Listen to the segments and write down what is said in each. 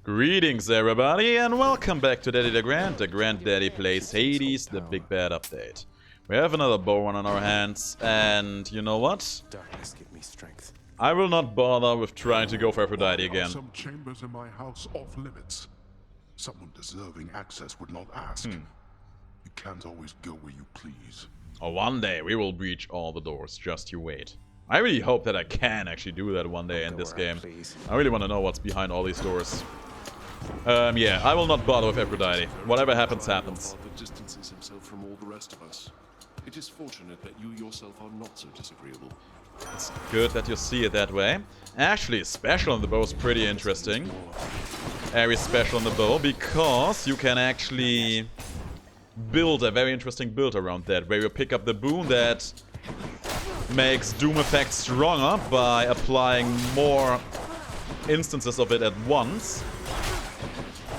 Greetings everybody and welcome back to Daddy DeGrand. The Granddaddy plays Hades, the Big Bad Update. We have another bow run on our hands and you know what? Darkness, give me strength. I will not bother with trying to go for Aphrodite again. Some chambers in my house off limits. Someone deserving access would not ask. You can't always go where you please. Oh, one day we will breach all the doors, just you wait. I really hope that I can actually do that one day in this game. I really want to know what's behind all these doors. Yeah, I will not bother with Aphrodite. Whatever happens, happens. Father distances himself from all the rest of us. It is fortunate that you yourself are not so disagreeable. It's good that you see it that way. Actually, special on the bow is pretty interesting. Ares special on the bow, because you can actually build a very interesting build around that, where you pick up the boon that makes Doom effect stronger by applying more instances of it at once.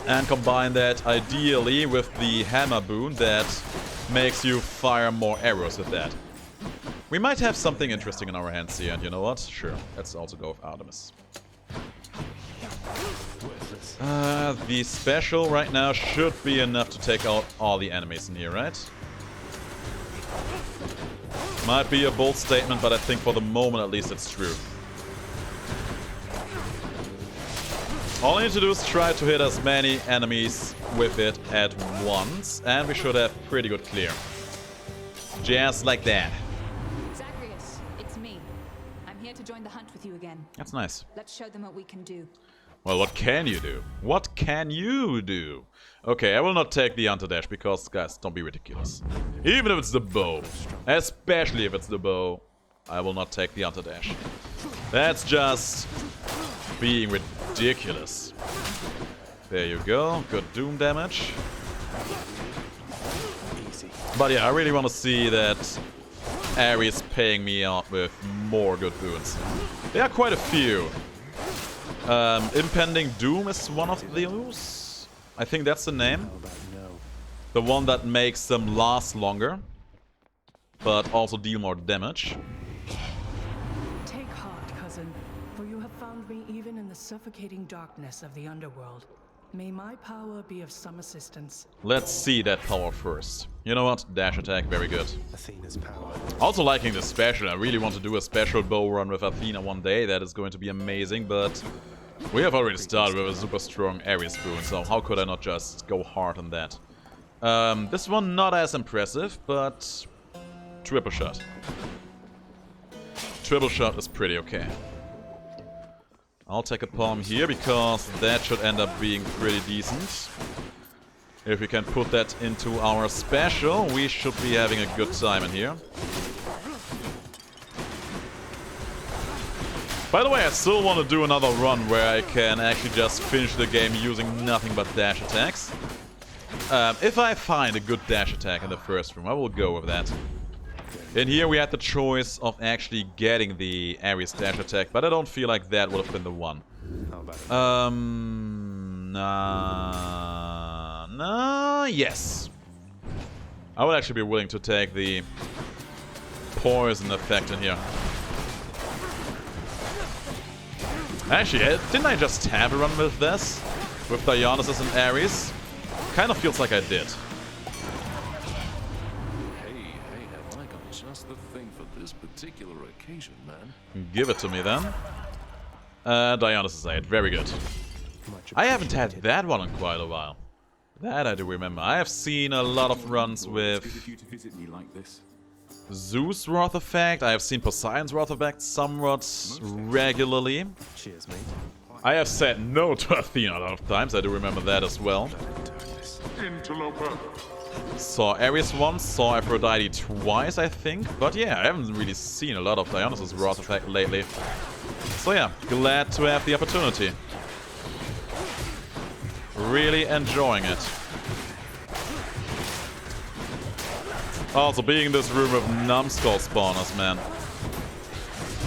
And combine that ideally with the hammer boon that makes you fire more arrows with that. We might have something interesting in our hands here, and you know what? Sure, let's also go with Artemis. The special right now should be enough to take out all the enemies in here, right? Might be a bold statement, but I think for the moment at least it's true. All I need to do is try to hit as many enemies with it at once, and we should have pretty good clear. Just like that. Cerberus, it's me. I'm here to join the hunt with you again. That's nice. Let's show them what we can do. Well, what can you do? What can you do? Okay, I will not take the anti-dash because, guys, don't be ridiculous. Even if it's the bow, especially if it's the bow, I will not take the anti-dash. That's just being ridiculous. There you go, good doom damage. But yeah, I really want to see that Ares paying me out with more good boons. There are quite a few. Impending Doom is one of those. I think that's the name. The one that makes them last longer, but also deal more damage. Take heart, cousin, for you have found me even in the suffocating darkness of the underworld. May my power be of some assistance. Let's see that power first. You know what? Dash attack, very good. Athena's power. Also liking the special. I really want to do a special bow run with Athena one day. That is going to be amazing, but we have already started with a super strong Ares boon, so how could I not just go hard on that? This one not as impressive, but triple shot. Triple shot is pretty okay. I'll take a palm here because that should end up being pretty decent. If we can put that into our special, we should be having a good time in here. By the way, I still want to do another run where I can actually just finish the game using nothing but dash attacks. If I find a good dash attack in the first room, I will go with that. In here we had the choice of actually getting the Ares dash attack, but I don't feel like that would have been the one. Yes. I would actually be willing to take the poison effect in here. Actually, didn't I just have a run with this? With Dionysus and Ares? Kind of feels like I did. Just the thing for this particular occasion, man. Give it to me then. Dionysus 8, very good. I haven't had that one in quite a while. That I do remember. I have seen a lot of runs with Zeus Wrath Effect. I have seen Poseidon's Wrath Effect somewhat regularly. Cheers, mate. I have said no to Athena a lot of times. I do remember that as well. Interloper. Saw Ares once, saw Aphrodite twice, I think. But yeah, I haven't really seen a lot of Dionysus' Wrath Effect lately. So yeah, glad to have the opportunity. Really enjoying it. Also, being in this room with numbskull spawners, man.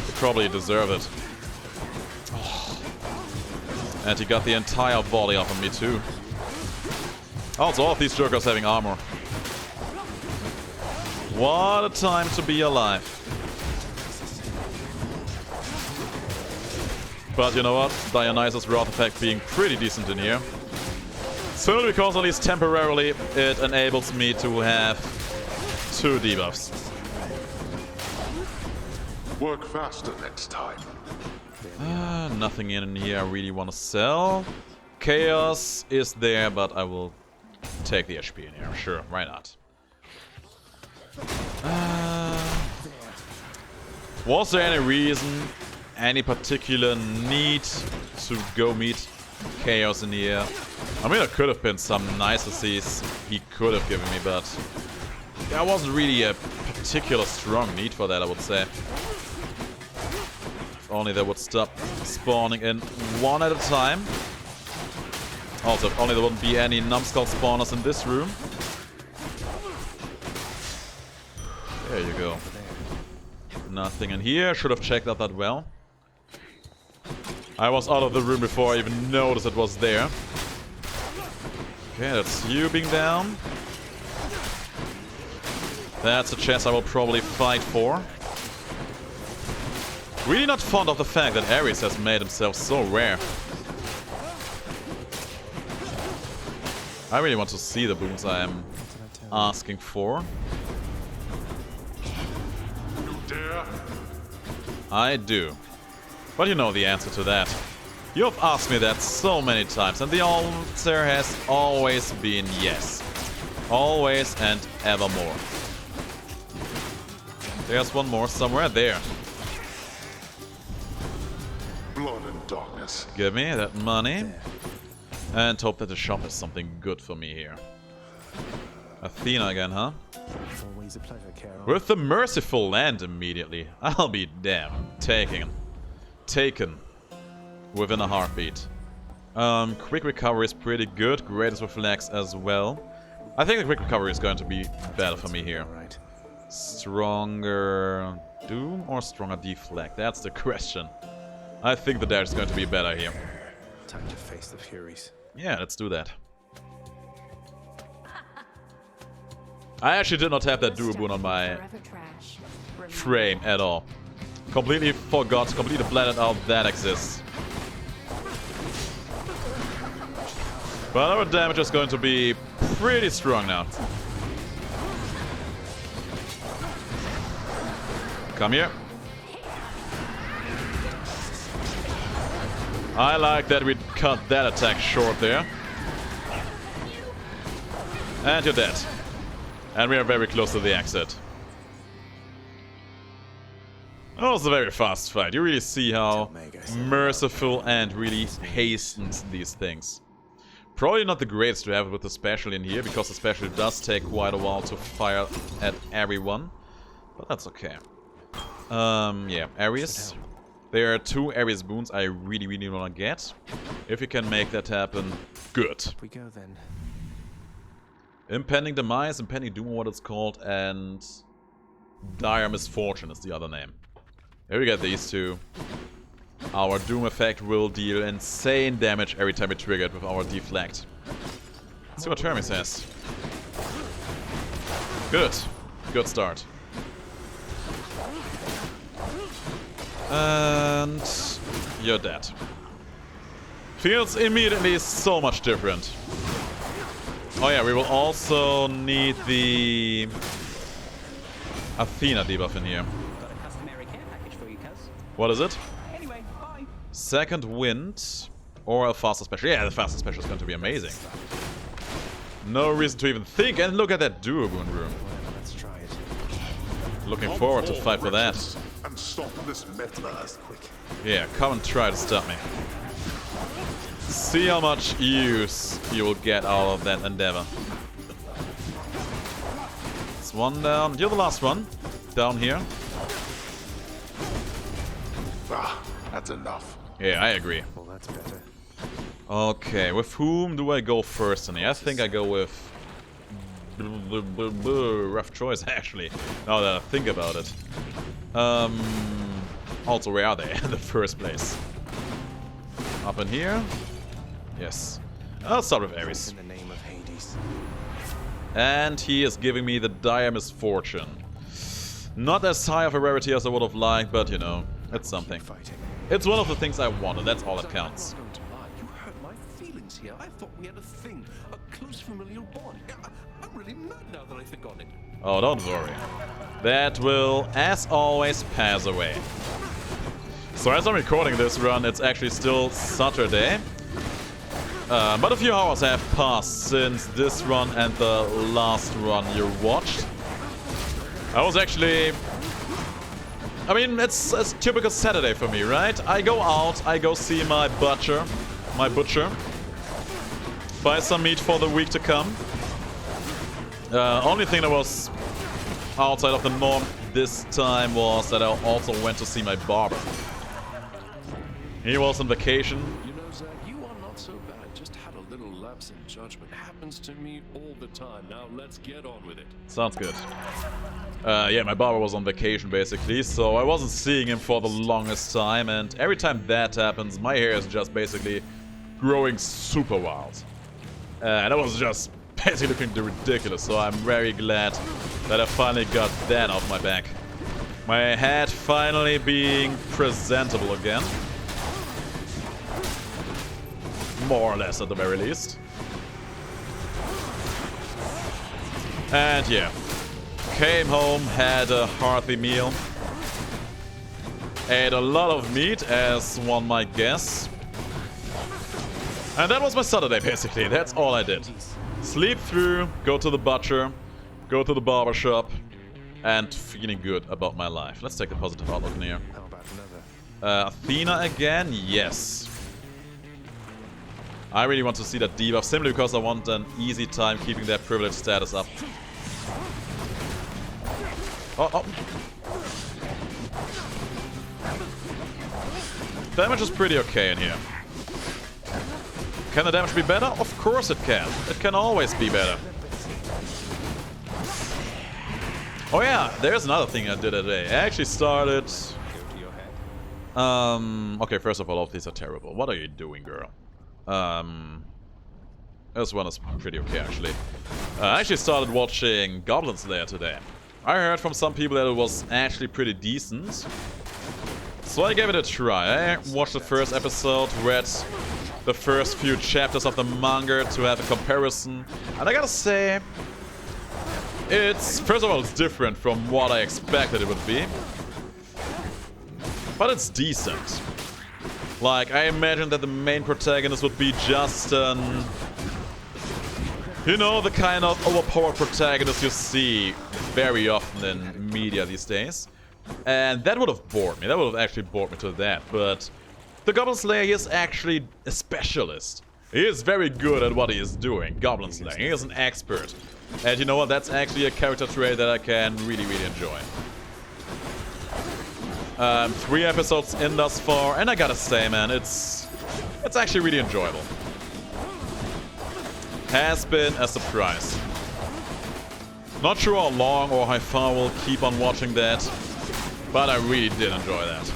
You probably deserve it. And he got the entire volley off of me too. Also, all of these jokers having armor. What a time to be alive. But you know what? Dionysus' Wrath effect being pretty decent in here. Simply because, at least temporarily, it enables me to have 2 debuffs. Work faster next time. Nothing in here I really want to sell. Chaos is there, but I will take the HP in here. Sure, why not? Was there any reason, any particular need to go meet Chaos in here? I mean, there could have been some niceties he could have given me, but there wasn't really a particular strong need for that, I would say. If only they would stop spawning in one at a time. Also, if only there wouldn't be any numbskull spawners in this room. There you go. Nothing in here. Should have checked out that well. I was out of the room before I even noticed it was there. Okay, that's you being down. That's a chest I will probably fight for. Really not fond of the fact that Ares has made himself so rare. I really want to see the boons I am asking for. You dare? I do. But you know the answer to that. You have asked me that so many times, and the answer has always been yes. Always and evermore. There's one more somewhere there. Blood and darkness. Give me that money. And hope that the shop is something good for me here. Athena again, huh? It's always a pleasure, Carol. With the Merciful land immediately. I'll be damned. Taken. Within a heartbeat. Quick recovery is pretty good. Greatest reflex as well. I think the quick recovery is going to be better for me here. Right. Stronger Doom or stronger Deflect? That's the question. I think the dash is going to be better here. Time to face the Furies. Yeah, let's do that. I actually did not have that duo boon on my Forever trash. frame at all. Completely forgot, completely blended out that exists. But our damage is going to be pretty strong now. Come here. I like that we cut that attack short there. And you're dead. And we are very close to the exit. That was a very fast fight. You really see how merciful and really hastens these things. Probably not the greatest to have with the special in here, because the special does take quite a while to fire at everyone. But that's okay. Yeah, Ares. There are 2 Ares boons I really want to get. If you can make that happen, good. We go then. Impending Demise, Impending Doom, what it's called, and Dire Misfortune is the other name. Here we get these 2. Our Doom effect will deal insane damage every time we trigger it with our Deflect. Let's see what Hermes says. Good. Good start. And you're dead. Feels immediately so much different. Oh yeah, we will also need the Athena debuff in here. Got a customary care package for you, cuz. What is it? Anyway, bye. Second wind or a faster special. Yeah, the faster special is going to be amazing. No reason to even think. And look at that duo boon room. Well, let's try it. Looking forward to fight for that. And stop this meddler. Quick. Yeah, come and try to stop me. See how much use you will get out of that endeavor. It's one down. You're the last one. Down here. Ah, that's enough. Yeah, I agree. Well, that's better. Okay, with whom do I go first in here? I think I go with... rough choice, actually. Now that I think about it. Also, where are they in the first place? Up in here? Yes. I'll start with Ares. In the name of Hades. And he is giving me the Dire Misfortune. Not as high of a rarity as I would have liked, but you know, it's something. Fighting. It's one of the things I wanted, that's all that counts. I'm not going to lie. You hurt my feelings here. I thought we had a thing, a close familial bond. I'm really mad now that I think on it. Oh, don't worry. That will, as always, pass away. So as I'm recording this run, it's actually still Saturday. But a few hours have passed since this run and the last run you watched. I was actually... I mean, it's a typical Saturday for me, right? I go out, I go see my butcher. Buy some meat for the week to come. Only thing that was outside of the norm this time was that I also went to see my barber. He was on vacation. You know, Zach, you are not so bad. Just had a little lapse in judgment. Happens to me all the time. Now let's get on with it. Sounds good. Yeah, my barber was on vacation basically, so I wasn't seeing him for the longest time, and every time that happens, my hair is just basically growing super wild. And I was just basically looking ridiculous, so I'm very glad that I finally got that off my back. My head finally being presentable again. More or less at the very least. And yeah. Came home, had a hearty meal. Ate a lot of meat, as one might guess. And that was my Saturday, basically. That's all I did. Sleep through, go to the butcher, go to the barber shop, and feeling good about my life. Let's take the positive outlook in here. How about another? Athena again? Yes. I really want to see that debuff, simply because I want an easy time keeping that privilege status up. Oh. Damage is pretty okay in here. Can the damage be better? Of course it can. It can always be better. Oh yeah, there's another thing I did today. I actually started... Okay, first of all these are terrible. What are you doing, girl? This one is pretty okay, actually. I actually started watching Goblin Slayer today. I heard from some people that it was actually pretty decent. So I gave it a try. I watched the first episode, read the first few chapters of the manga to have a comparison. And I gotta say, it's... First of all, it's different from what I expected it would be. But it's decent. Like, I imagined that the main protagonist would be just an... You know, the kind of overpowered protagonist you see very often in media these days. And that would have bored me. That would have actually bored me to that. But the Goblin Slayer, he is actually a specialist. He is very good at what he is doing. Goblin Slayer. He is an expert. And you know what? That's actually a character trait that I can really, really enjoy. 3 episodes in thus far, and I gotta say, man, it's actually really enjoyable. Has been a surprise. Not sure how long or how far we'll keep on watching that, but I really did enjoy that.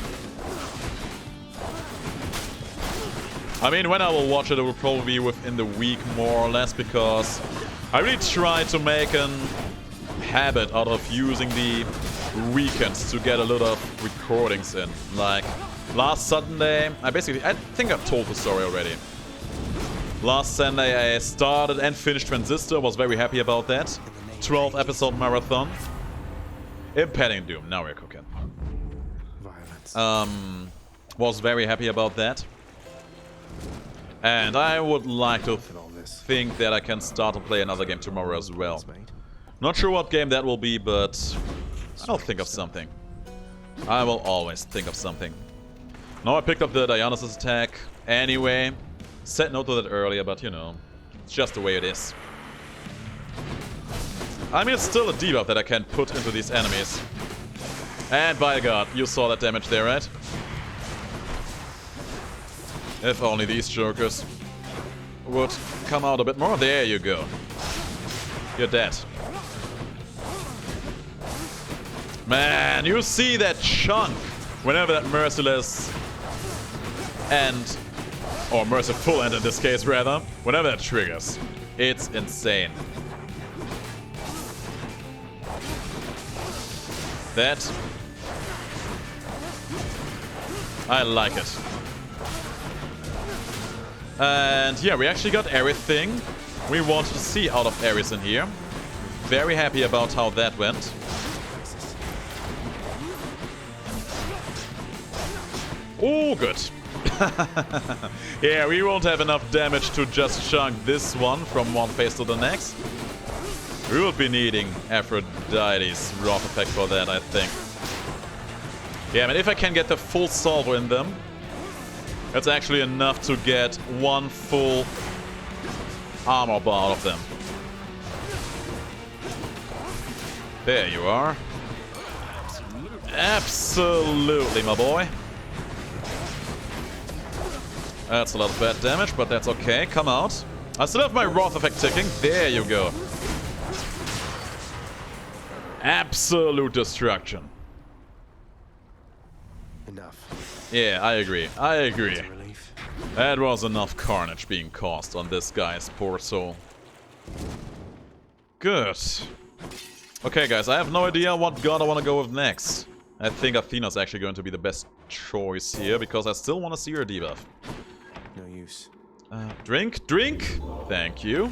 I mean, when I will watch it, it will probably be within the week, more or less, because I really try to make a habit out of using the weekends to get a lot of recordings in. Like, last Sunday, I think I've told the story already. Last Sunday I started and finished Transistor, was very happy about that. 12 episode marathon. Impending Doom, now we're cooking. Violence. Was very happy about that. And I would like to think that I can start to play another game tomorrow as well. Not sure what game that will be, but I'll think of something. I will always think of something. Now I picked up the Dionysus attack anyway. Said no to that earlier, but you know, it's just the way it is. I mean, it's still a debuff that I can put into these enemies. And by God, you saw that damage there, right? If only these jokers would come out a bit more. There you go. You're dead. Man, you see that chunk whenever that merciless end, or merciful end in this case rather, whenever that triggers. It's insane. I like it. And yeah, we actually got everything we wanted to see out of Ares in here. Very happy about how that went. Oh, good. Yeah, we won't have enough damage to just chunk this one from one phase to the next. We will be needing Aphrodite's Wrath effect for that, I think. Yeah, but if I can get the full salvo in them, that's actually enough to get one full armor bar out of them. There you are. Absolutely, my boy. That's a lot of bad damage, but that's okay. Come out. I still have my Wrath effect ticking. There you go. Absolute destruction. Enough. Yeah, I agree. I agree. It's a relief. That was enough carnage being caused on this guy's poor soul. Good. Okay, guys, I have no idea what god I want to go with next. I think Athena's actually going to be the best choice here, because I still want to see her debuff. No use. Drink, drink! Thank you.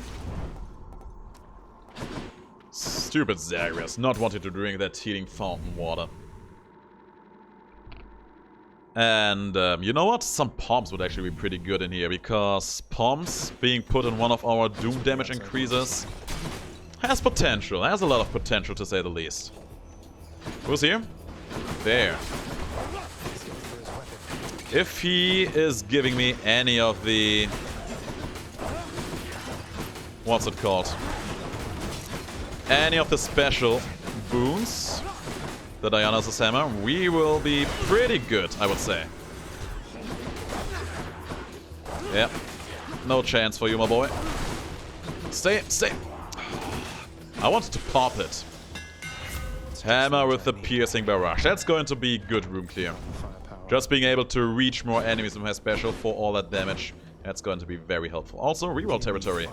Stupid Zagreus, not wanting to drink that healing fountain water. And, you know what? Some Poms would actually be pretty good in here, because Poms being put in one of our Doom damage increases has potential. Has a lot of potential, to say the least. Who's here? There. If he is giving me any of the... What's it called? Any of the special boons, the Dionysus Hammer, we will be pretty good, I would say. Yep. No chance for you, my boy. Stay, stay. I wanted to pop it. Hammer with the piercing barrage. That's going to be good room clear. Just being able to reach more enemies with my special for all that damage, that's going to be very helpful. Also, reroll territory.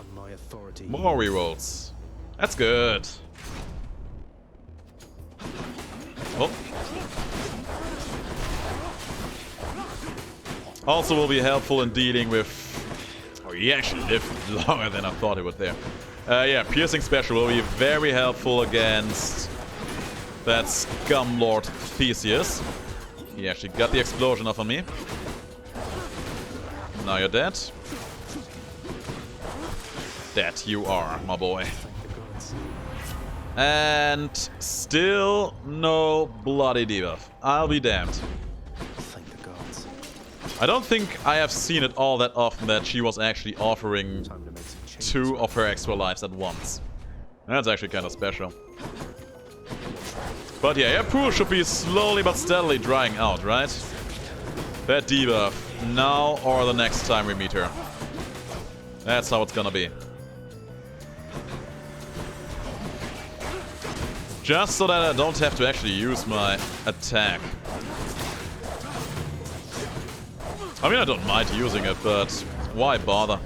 More rerolls. That's good. Oh. Also will be helpful in dealing with... Oh, he actually lived longer than I thought he would there. Yeah, piercing special will be very helpful against that Scumlord Theseus. He actually got the explosion off on me. Now you're dead. Dead you are, my boy. And still no bloody debuff. I'll be damned. Thank the gods. I don't think I have seen it all that often that she was actually offering Time to make some changes. 2 of her extra lives at once. That's actually kind of special. But yeah, her pool should be slowly but steadily drying out, right? That debuff, now or the next time we meet her. That's how it's gonna be. Just so that I don't have to actually use my attack. I mean, I don't mind using it, but why bother?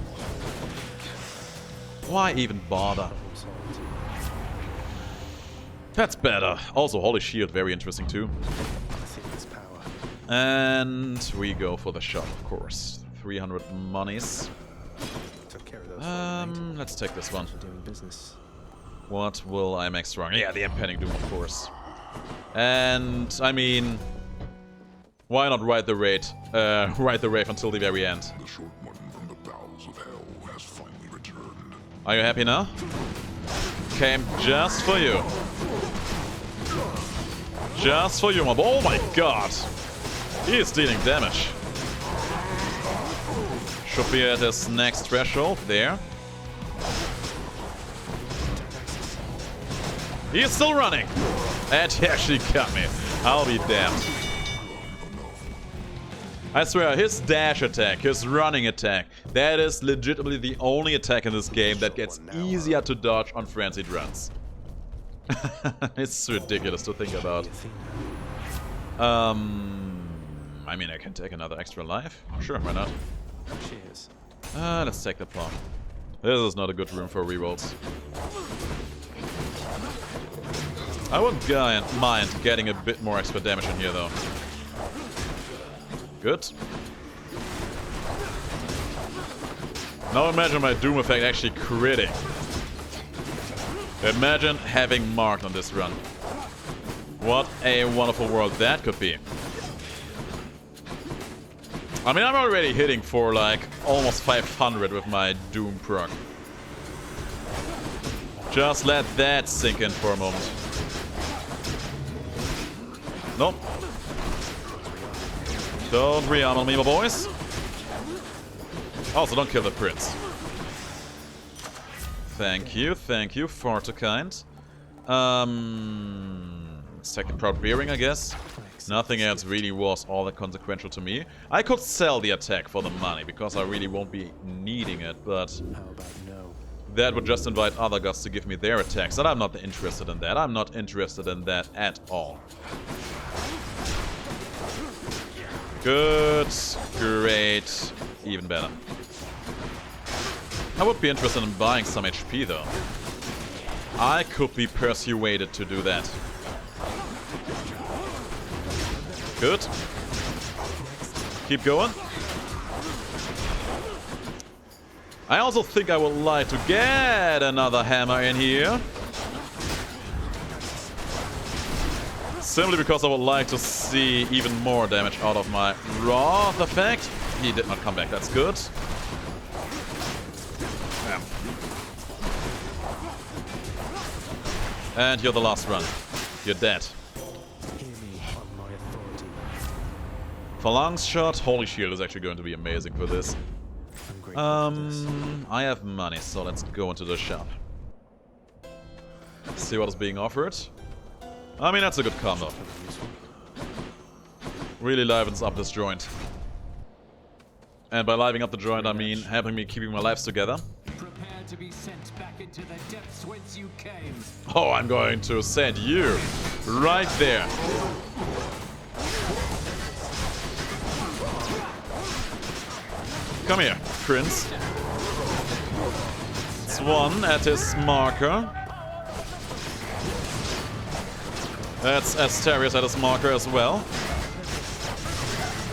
Why even bother? That's better. Also, Holy Shield, very interesting too. And we go for the shop, of course. 300 monies. Took care of those Let's take this one. for doing business. What will I make strong? Yeah, the Impending Doom, of course. And, I mean... Why not ride the raid? Ride the rave until the very end. The short one from the bowels of hell has finally returned. Are you happy now? Came just for you. Just for you, my boy. Oh my god! He is dealing damage. Should be at his next threshold. There. He is still running. And he actually got me. I'll be damned. I swear, his dash attack, his running attack, that is legitimately the only attack in this game that gets easier to dodge on frenzied runs. It's ridiculous to think about. I mean, I can take another extra life. Sure, why not? Cheers. Let's take the plum. This is not a good room for rerolls. I wouldn't mind getting a bit more extra damage in here, though. Good. Now imagine my Doom effect actually critting. Imagine having marked on this run. What a wonderful world that could be. I mean, I'm already hitting for like almost 500 with my Doom proc. Just let that sink in for a moment. Nope. Don't re-arm on me, my boys. Also, don't kill the prince. Thank you, far too kind. Second proud bearing, I guess. Nothing else really was all that consequential to me. I could sell the attack for the money, because I really won't be needing it, but How about no? that would just invite other gods to give me their attacks, and I'm not interested in that. I'm not interested in that at all. Good, great, even better. I would be interested in buying some HP though. I could be persuaded to do that. Good. Keep going. I also think I would like to get another hammer in here. Simply because I would like to see even more damage out of my Wrath effect. He did not come back, that's good. Yeah. And you're the last run. You're dead. Hear me on my authority. Phalanx shot. Holy shield is actually going to be amazing for this. I'm grateful for this. I have money, so let's go into the shop. See what is being offered. I mean, that's a good combo. Really livens up this joint. And by livening up the joint, I mean helping me keeping my lives together. Prepare to be sent back into the depths whence you came. Oh, I'm going to send you right there. Come here, Prince. It's one at his marker. That's Asterius at his marker as well.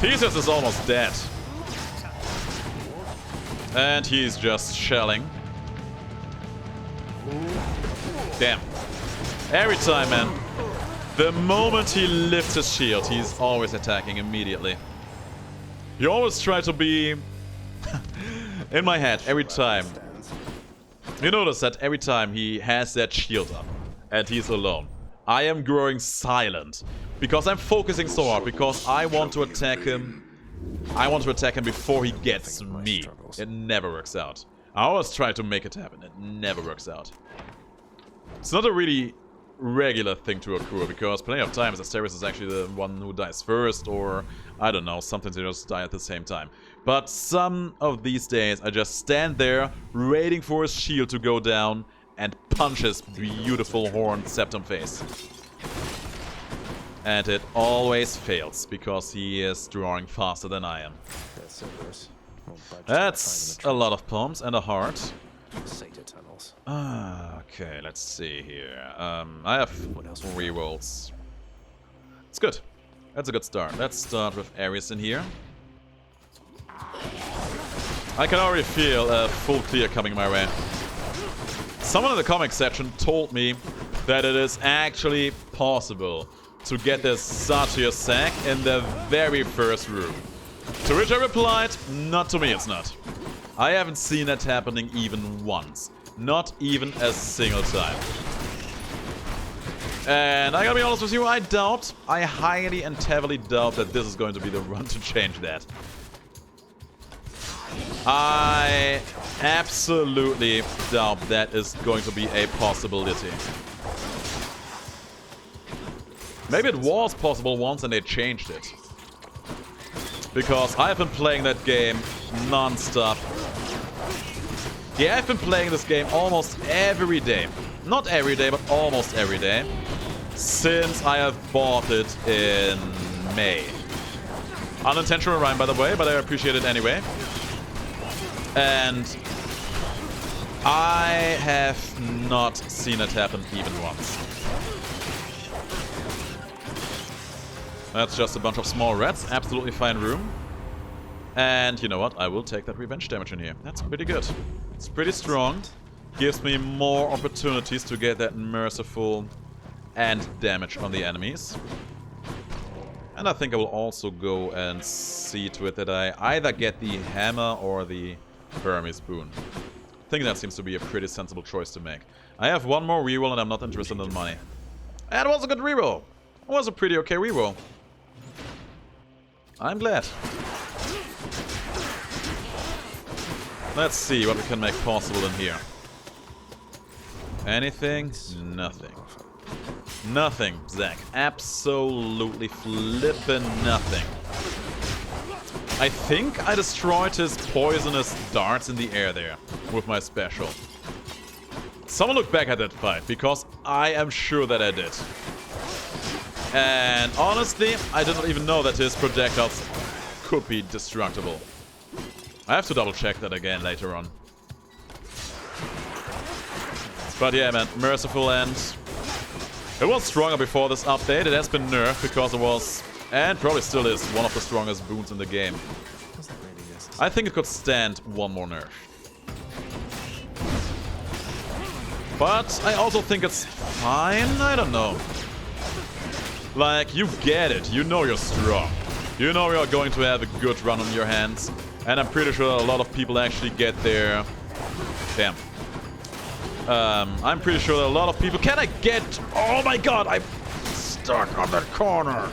Theseus is almost dead. And he's just shelling. Damn. Every time, man. The moment he lifts his shield, he's always attacking immediately. You always try to be... in my head, every time. You notice that every time he has that shield up and he's alone, I am growing silent. Because I'm focusing so hard, because I want to attack him. I want to attack him before he gets me. It never works out. I always try to make it happen. It never works out. It's not a really regular thing to occur, because plenty of times Cerberus is actually the one who dies first, or I don't know, something to just die at the same time. But some of these days I just stand there waiting for his shield to go down and punch his beautiful horned septum face. And it always fails, because he is drawing faster than I am. That's a lot of palms and a heart. Okay, let's see here. I have rerolls. It's good. That's a good start. Let's start with Ares in here. I can already feel a full clear coming my way. Someone in the comic section told me that it is actually possible to get the Satyr sack in the very first room. To which I replied, not to me it's not. I haven't seen that happening even once. Not even a single time. And I gotta be honest with you, I highly and heavily doubt that this is going to be the run to change that. I absolutely doubt that is going to be a possibility. Maybe it was possible once and they changed it. Because I've been playing that game non-stop. Yeah, I've been playing this game almost every day. Not every day, but almost every day. Since I have bought it in May. Unintentional rhyme, by the way, but I appreciate it anyway. And I have not seen it happen even once. That's just a bunch of small rats. Absolutely fine room. And you know what? I will take that revenge damage in here. That's pretty good. It's pretty strong. Gives me more opportunities to get that merciful and damage on the enemies. And I think I will also go and see to it that I either get the hammer or the Hermes boon. I think that seems to be a pretty sensible choice to make. I have one more reroll and I'm not interested in money. And it was a good reroll. It was a pretty okay reroll. I'm glad. Let's see what we can make possible in here. Anything? Nothing. Nothing, Zach. Absolutely flippin' nothing. I think I destroyed his poisonous darts in the air there with my special. Someone look back at that fight, because I am sure that I did. And honestly, I didn't even know that his projectiles could be destructible. I have to double check that again later on. But yeah, man, Merciful and... It was stronger before this update. It has been nerfed because it was, and probably still is, one of the strongest boons in the game. I think it could stand one more nerf. But I also think it's fine. I don't know. Like, you get it. You know you're strong. You know you're going to have a good run on your hands. And I'm pretty sure a lot of people actually get there. Damn. I'm pretty sure that a lot of people... Can I get... Oh my god, I'm stuck on that corner.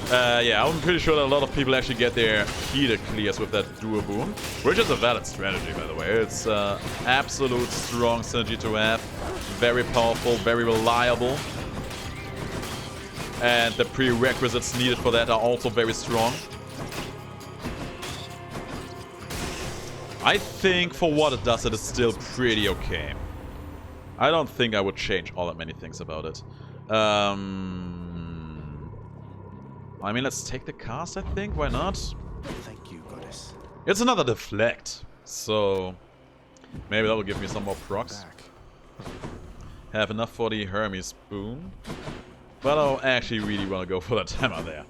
Yeah, I'm pretty sure that a lot of people actually get their heated clears with that duo boon. Which is a valid strategy, by the way. It's absolute strong synergy to have. Very powerful, very reliable. And the prerequisites needed for that are also very strong. I think for what it does, it is still pretty okay. I don't think I would change all that many things about it. I mean, let's take the cast, I think. Why not? Thank you, goddess. It's another deflect. So maybe that will give me some more procs. Have enough for the Hermes boon. But I actually really want to go for that hammer there.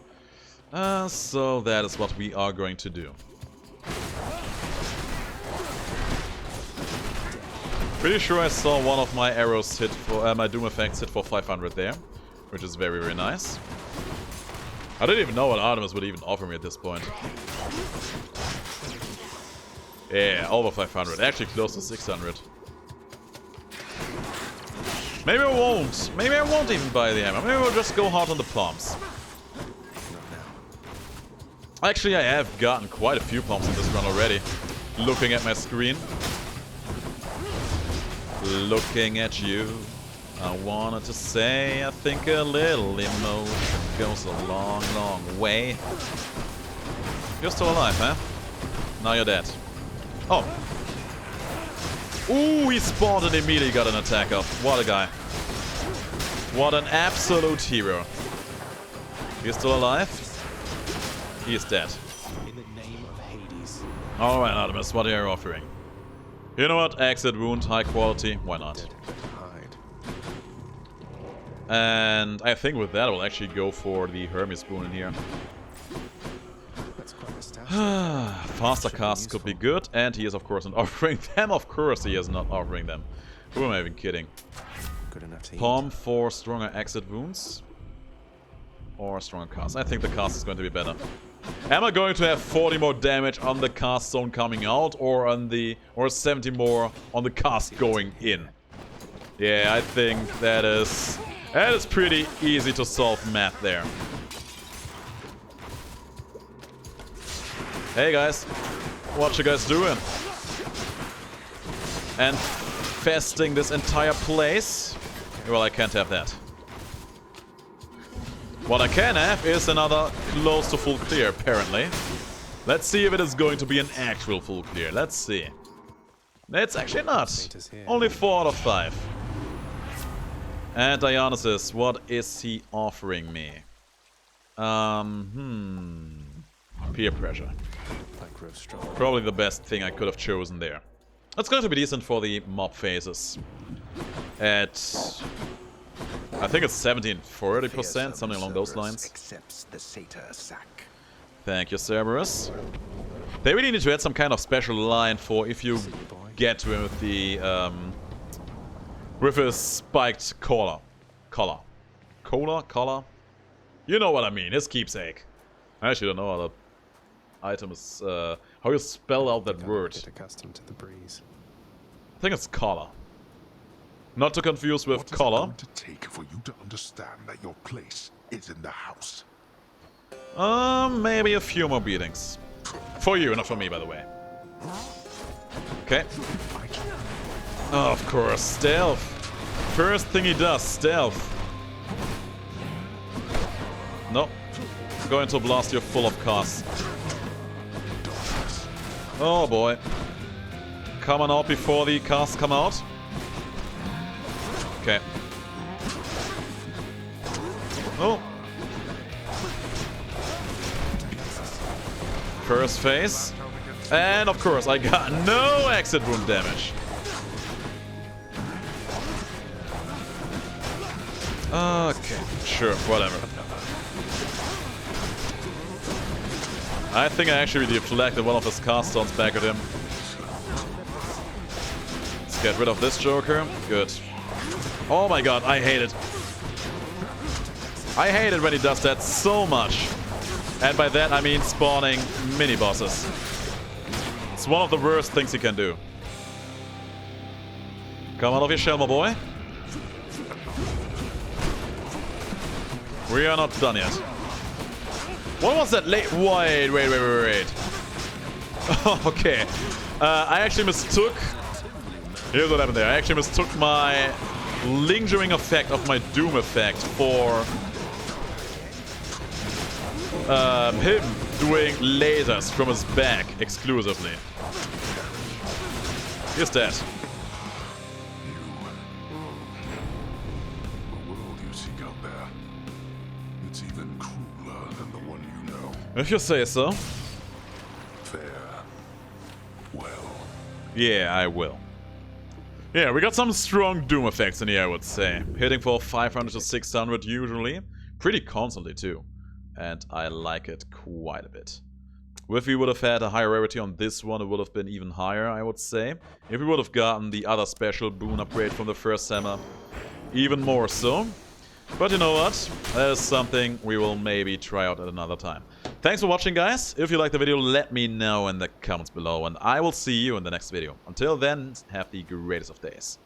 So that is what we are going to do. Pretty sure I saw one of my arrows hit for my doom effects hit for 500 there, which is very, very nice. I didn't even know what Artemis would even offer me at this point. Yeah, over 500, actually close to 600. Maybe I won't. Maybe I won't even buy the hammer. Maybe I'll just go hard on the palms. Actually, I have gotten quite a few palms in this run already. Looking at my screen. Looking at you, I wanted to say I think a little emotion goes a long, long way. You're still alive, huh? Now you're dead. Oh. Ooh, he spawned and immediately got an attack off. What a guy. What an absolute hero. He's still alive? He's dead. In the name of Hades. Alright, Artemis, what are you offering? You know what? Exit wound, high quality. Why not? And I think with that, I will actually go for the Hermes boon in here. Faster casts could be good, and he is of course not offering them. Of course he is not offering them. Who am I even kidding? Good enough to Palm for stronger exit wounds. Or stronger cast. I think the cast is going to be better. Am I going to have 40 more damage on the cast zone coming out, or on the 70 more on the cast going in? Yeah, I think that is pretty easy to solve math there. Hey guys, what you guys doing? And infesting this entire place? Well, I can't have that. What I can have is another close to full clear, apparently. Let's see if it is going to be an actual full clear. Let's see. It's actually not. Only 4 out of 5. And Dionysus, what is he offering me? Peer pressure. Probably the best thing I could have chosen there. It's going to be decent for the mob phases. At... I think it's 17-40%, something along those lines. Accepts the satyr sack. Thank you, Cerberus. They really need to add some kind of special line for if you get to him with a spiked collar. Collar? You know what I mean, his keepsake. I actually don't know how the item is, how you spell out that word. Get accustomed to the breeze. I think it's collar. Not to confuse with What is it collar. going to take for you to understand that your place is in the house? Maybe a few more beatings. For you, not for me, by the way. Okay. Oh, of course, stealth. First thing he does, stealth. Nope. Going to blast you full of casts. Oh boy. Coming out before the casts come out. Okay. Oh. First phase. And of course, I got no exit wound damage. Okay, sure, whatever. I think I actually deflected one of his cast stones back at him. Let's get rid of this Joker. Good. Oh my god, I hate it. I hate it when he does that so much. And by that I mean spawning mini-bosses. It's one of the worst things he can do. Come out of your shell, my boy. We are not done yet. What was that late? Wait. Okay. I actually mistook... Here's what happened there. I actually mistook my lingering effect of my Doom effect for... him doing lasers from his back exclusively. Here's that. The world you seek out there, it's even crueler than the one you know. If you say so. Fair. Well. Yeah, I will. Yeah, we got some strong Doom effects in here, I would say. Hitting for 500 to 600 usually. Pretty constantly too. And I like it quite a bit. If we would have had a higher rarity on this one, it would have been even higher, I would say. If we would have gotten the other special boon upgrade from the first hammer, even more so. But you know what? That is something we will maybe try out at another time. Thanks for watching, guys. If you liked the video, let me know in the comments below. And I will see you in the next video. Until then, have the greatest of days.